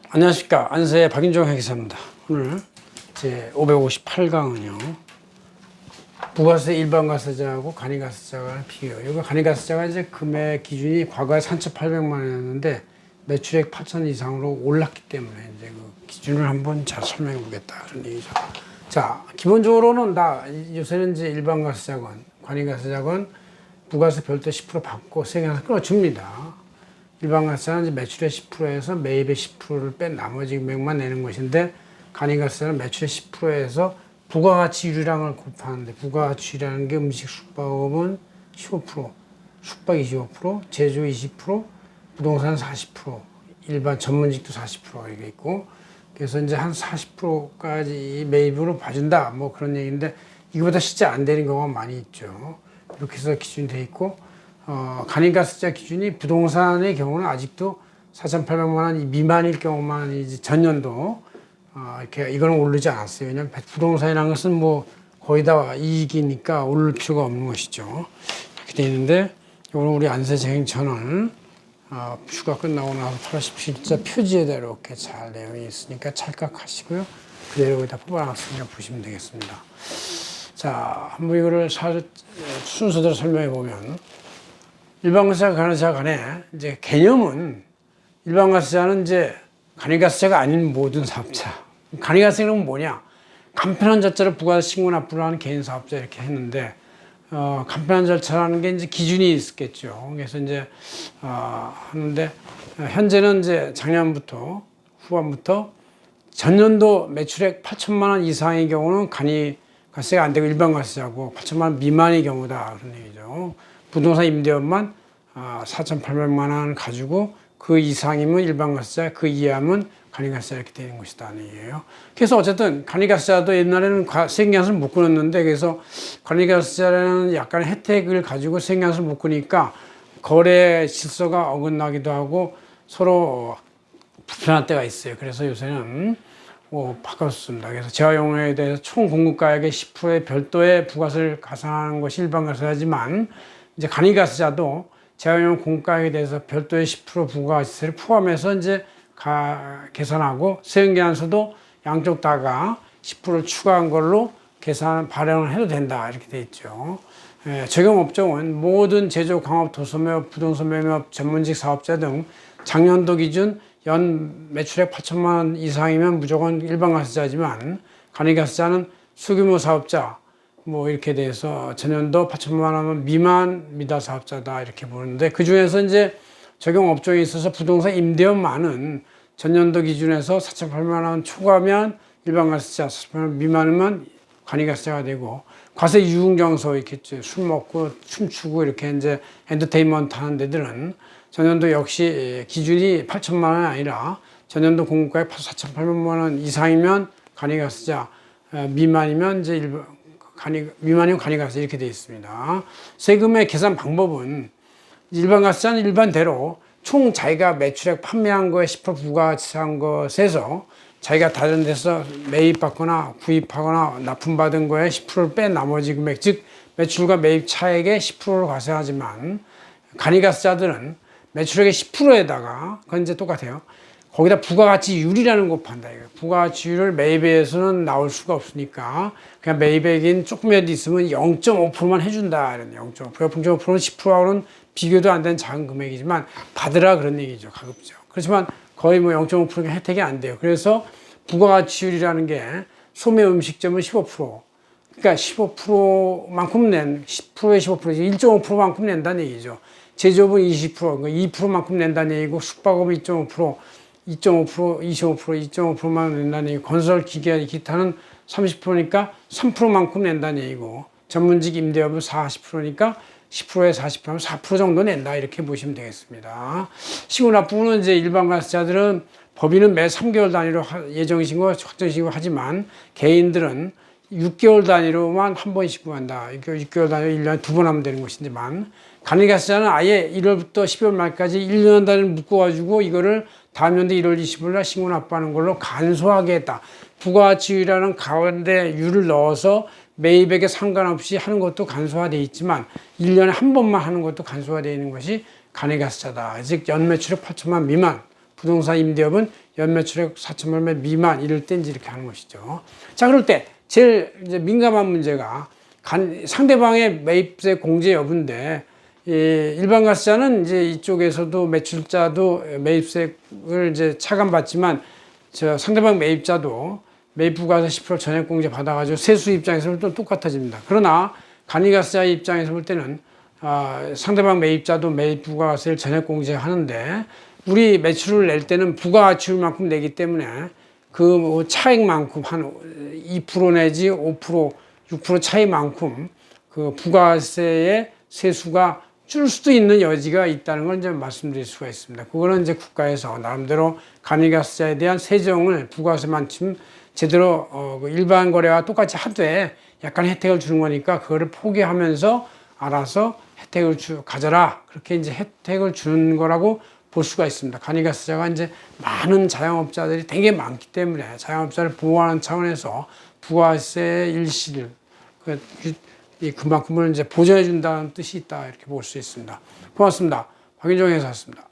안녕하십니까. 안세의 박인종 회계사입니다. 오늘 제 558강은요. 부가세 일반과세자하고 간이과세자가 비교. 이거 간이과세자가 이제 금액 기준이 과거에 3,800만 원이었는데 매출액 8천 이상으로 올랐기 때문에 이제 그 기준을 한번 잘 설명해 보겠다 그런 얘기죠. 자, 기본적으로는 요새는 이제 일반과세자건 간이과세자건 부가세 별도 10% 받고 세금에서 끊어줍니다. 일반과세자는 이제 매출의 10%에서 매입의 10%를 뺀 나머지 금액만 내는 것인데 간이과세자는 매출의 10%에서 부가가치유리량을 곱하는데 부가가치유리라는 게 음식 숙박업은 15%, 숙박 25%, 제조 20%, 부동산 40%, 일반 전문직도 40% 이게 있고 그래서 이제 한 40%까지 매입으로 봐준다 뭐 그런 얘기인데 이거보다 실제 안 되는 경우가 많이 있죠. 이렇게 해서 기준이 돼 있고 간이과세자 기준이 부동산의 경우는 아직도 4,800만 원 미만일 경우만 이제 전년도 이렇게 이거는 오르지 않았어요. 왜냐하면 부동산이라는 것은 뭐 거의 다 이익이니까 오를 필요가 없는 것이죠. 이렇게 돼 있는데 이거는 우리 안세재행처는 휴가 끝나고 나서 팔아십시오. 진짜 표지에다 이렇게 잘 내용이 있으니까 찰칵하시고요. 그대로 여기다 뽑아놨으니까 보시면 되겠습니다. 자, 한번 이거를 순서대로 설명해 보면 일반과세자, 간이과세자 간에 이제 개념은 일반과세자는 이제 간이과세자가 아닌 모든 사업자. 간이과세자는 뭐냐? 간편한 절차로 부가세 신고 납부를 하는 개인 사업자 이렇게 했는데 간편한 절차라는 게 이제 기준이 있겠죠. 그래서 이제 하는데 현재는 이제 작년부터 후반부터 전년도 매출액 8천만 원 이상의 경우는 간이과세가 안 되고 일반과세자고 8천만 원 미만의 경우다 그런 얘기죠. 부동산 임대업만 4,800만 원 가지고 그 이상이면 일반과세자, 그 이하면 간이과세자 이렇게 되는 것이다 는 얘기예요. 그래서 어쨌든 간이과세자도 옛날에는 세금계산서를 못 끊었는데 그래서 간이과세자라는 약간의 혜택을 가지고 세금계산서를 못 끊으니까 거래 질서가 어긋나기도 하고 서로 불편할 때가 있어요. 그래서 요새는 바꿨습니다. 그래서 재화용에 대해서 총 공급가액의 10%의 별도의 부가세를 가산하는 것이 일반과세자지만 이제 간이과세자도 재화용 공급가액에 대해서 별도의 10% 부가세를 포함해서 이제 계산하고 세금계산서도 양쪽 다가 10%를 추가한 걸로 발행을 해도 된다 이렇게 돼 있죠. 적용 업종은 모든 제조, 광업, 도소매업, 부동산 매매업, 전문직 사업자 등 작년도 기준 연 매출액 8천만 원 이상이면 무조건 일반과세자지만 간이과세자는 소규모 사업자 뭐 이렇게 돼서 전년도 8천만 원 미만 미다 사업자다 이렇게 보는데 그 중에서 이제 적용 업종에 있어서 부동산 임대업만은 전년도 기준에서 4,800만 원 초과하면 일반과세자, 4,800만 원 미만이면 간이과세자가 되고 과세 유흥장소 이렇게 술 먹고 춤추고 이렇게 이제 엔터테인먼트 하는 데들은 전년도 역시 기준이 8천만 원이 아니라 전년도 공급가액 4,800만 원 이상이면 간이과세자, 미만이면 이제 미만이면 간이과세 이렇게 되어 있습니다. 세금의 계산 방법은 일반과세자는 일반대로 총 자기가 매출액 판매한 거에 10% 부가세한 것에서 자기가 다른 데서 매입받거나 구입하거나 납품받은 거에 10%를 뺀 나머지 금액, 즉 매출과 매입 차액의 10%를 과세하지만 간이과세자들은 매출액의 10%에다가 그건 이제 똑같아요. 거기다 부가가치율이라는 거 판다. 부가가치율을 매입액에서는 나올 수가 없으니까 그냥 매입액인 조금이라도 있으면 0.5%만 해준다. 이런 0.5%. 0.5%는 10%하고는 비교도 안 되는 작은 금액이지만 받으라 그런 얘기죠. 가급적. 그렇지만 거의 뭐 0.5%가 혜택이 안 돼요. 그래서 부가가치율이라는 게 소매 음식점은 15%. 그러니까 15%만큼 10%에 15%, 1.5%만큼 낸다는 얘기죠. 제조업은 20%, 그러니까 2%만큼 낸다는 얘기고 숙박업은 2.5%, 2.5%, 25%, 2.5%만 낸다는 얘기고 건설 기계 기타는 30%니까 3%만큼 낸다는 얘기고 전문직 임대업은 40%니까 10%에 40%하면 4% 정도 낸다 이렇게 보시면 되겠습니다. 신고납부는 이제 일반과세자들은 법인은 매 3개월 단위로 예정신고, 확정신고 하지만 개인들은 6개월 단위로만 한 번씩 구한다. 6개월 단위로 1년에 2번 하면 되는 것이지만 간이과세자는 아예 1월부터 12월 말까지 1년 단위를 묶어가지고 이거를 다음 연도 1월 20일 날 신고 납부하는 걸로 간소하게 했다. 부가가치율이라는 가운데 유를 넣어서 매입액에 상관없이 하는 것도 간소화되어 있지만 1년에 한 번만 하는 것도 간소화되어 있는 것이 간이과세자다. 즉 연매출액 8천만 미만 부동산 임대업은 연매출액 4천만 원 미만 이럴 때 이제 이렇게 하는 것이죠. 자, 그럴 때 제일 이제 민감한 문제가 상대방의 매입세 공제 여부인데, 일반 가세자는 이제 이쪽에서도 매출자도 매입세를 이제 차감받지만 저 상대방 매입자도 매입 부가세 10% 전액 공제 받아가지고 세수 입장에서 볼 때는 똑같아집니다. 그러나 간이가세자 입장에서 볼 때는 상대방 매입자도 매입 부가세를 전액 공제하는데 우리 매출을 낼 때는 부가가치율만큼 내기 때문에 그 차익만큼 한 2% 내지 5%, 6% 차이만큼 그 부가세의 세수가 줄 수도 있는 여지가 있다는 걸 이제 말씀드릴 수가 있습니다. 그거는 이제 국가에서 나름대로 간이가세자에 대한 세정을 부가세만큼 제대로 일반 거래와 똑같이 하되 약간 혜택을 주는 거니까 그거를 포기하면서 알아서 혜택을 가져라. 그렇게 이제 혜택을 주는 거라고 볼 수가 있습니다. 간이가세자가 이제 많은 자영업자들이 되게 많기 때문에 자영업자를 보호하는 차원에서 부가세 일시를 그만큼을 이제 보전해 준다는 뜻이 있다 이렇게 볼 수 있습니다. 고맙습니다. 박윤정 회사였습니다.